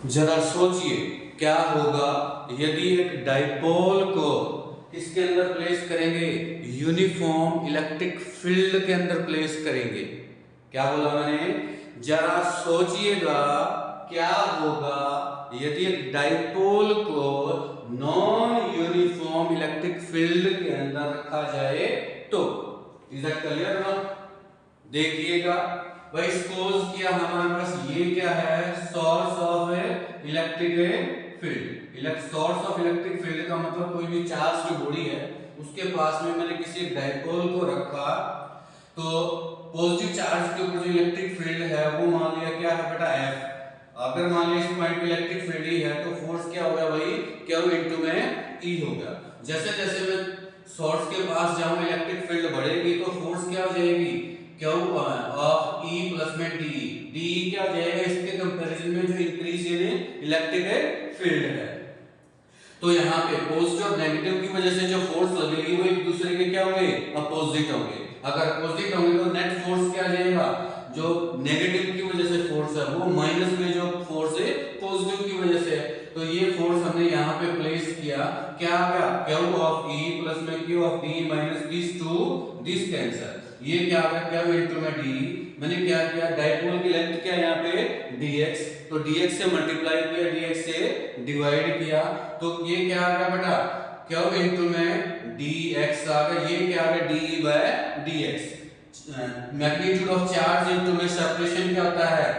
जरा सोचिए क्या होगा यदि एक डाइपोल को किसके अंदर प्लेस करेंगे, यूनिफॉर्म इलेक्ट्रिक फील्ड के अंदर प्लेस करेंगे। क्या बोला मैंने? जरा सोचिएगा क्या होगा यदि एक डाइपोल को नॉन यूनिफॉर्म इलेक्ट्रिक फील्ड के अंदर रखा जाए तो। इज दैट क्लियर ना? देखिएगा भाई, सपोज किया हमारे पास ये क्या है, source of electric field. Source of electric field का मतलब कोई भी चार्ज की बॉडी है उसके पास में मैंने किसी डाइपोल को रखा, तो पॉजिटिव चार्ज के ऊपर जो इलेक्ट्रिक फील्ड है वो मान लिया क्या है बेटा, एफ। अगर मान लिया इस पॉइंट पे इलेक्ट्रिक फील्ड ही है तो फोर्स क्या हो गया भाई, क्यू इनटू में ई हो गया। जैसे जैसे मैं सोर्स के पास जाऊंगा इलेक्ट्रिक फील्ड बढ़ेगी तो फोर्स क्या हो जाएगी, क्यू ऑफ ई प्लस में डी। डी क्या हो जाएगा इसके कंपैरिजन में जो इंक्रीज इन इलेक्ट्रिक फील्ड है। तो यहाँ पे पॉजिटिव और नेगेटिव की वजह से जो फोर्स लगेगी वो एक दूसरे के क्या होंगे, अपोजिट होंगे। अगर अपोजिट होंगे तो नेट फोर्स क्या जाएगा, जो नेगेटिव की वजह से फोर्स है वो माइनस में जो फोर्स है पॉजिटिव की वजह से है। तो ये फोर्स हमने यहाँ पे प्लेस किया, क्या आ गया, क्यू ऑफ ई प्लस में Q of D minus this to this cancel. ये क्या आ गया, क्यू इनटू में डी। मैंने क्या किया, डाइपोल की लेंथ क्या है यहाँ पे dx, तो dx से मल्टीप्लाई किया, dx से डिवाइड किया, तो ये क्या आ गया बेटा, क्यू इनटू में dx आ गया। ये क्या आ गया, D by dx। Magnitude of charge into में सेपरेशन क्या होता है,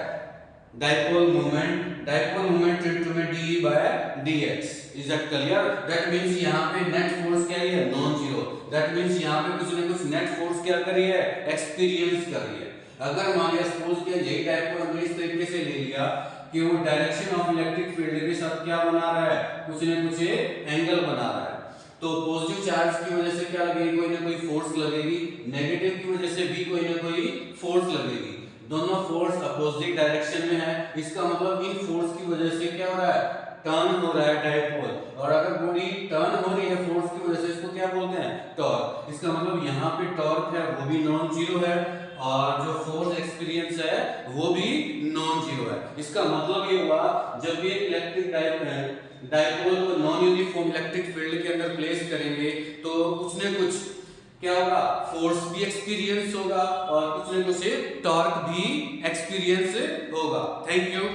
dipole moment. Dipole moment into में d by dx। Is that clear? That means यहाँ पे नेट फोर्स क्या है, नॉन जीरो। दैट मींस यहाँ पे कुछ ना कुछ नेट फोर्स क्या कर रही है, एक्सपीरियंस कर रही है। अगर मान लिया सपोज किया यही डाइपोल हमने इस तरीके से ले लिया कि वो डायरेक्शन ऑफ इलेक्ट्रिक फील्ड के साथ क्या बना रहा है, कुछ ना कुछ एंगल बना रहा है, तो पॉजिटिव चार्ज की वजह से क्या लगेगी, कोई ना कोई फोर्स लगेगी, नेगेटिव की वजह से भी कोई ना कोई फोर्स लगेगी। दोनों फोर्स अपोजिट डायरेक्शन में है, इसका मतलब इन फोर्स की वजह से क्या हो रहा है, टर्न हो रहा है डाइपोल। और अगर बॉडी टर्न हो रही है फोर्स की वजह से इसको क्या बोलते हैं, टॉर्क। इसका मतलब यहाँ पे टॉर्क है वो भी नॉन जीरो है और जो फोर्स एक्सपीरियंस है वो भी नॉन जीरो है। इसका मतलब ये हुआ जब भी इलेक्ट्रिक डाइपोल को नॉन यूनिफॉर्म इलेक्ट्रिक फील्ड के अंदर प्लेस करेंगे तो कुछ न कुछ क्या होगा, फोर्स भी एक्सपीरियंस होगा और कुछ न कुछ टॉर्क भी एक्सपीरियंस होगा। Thank you.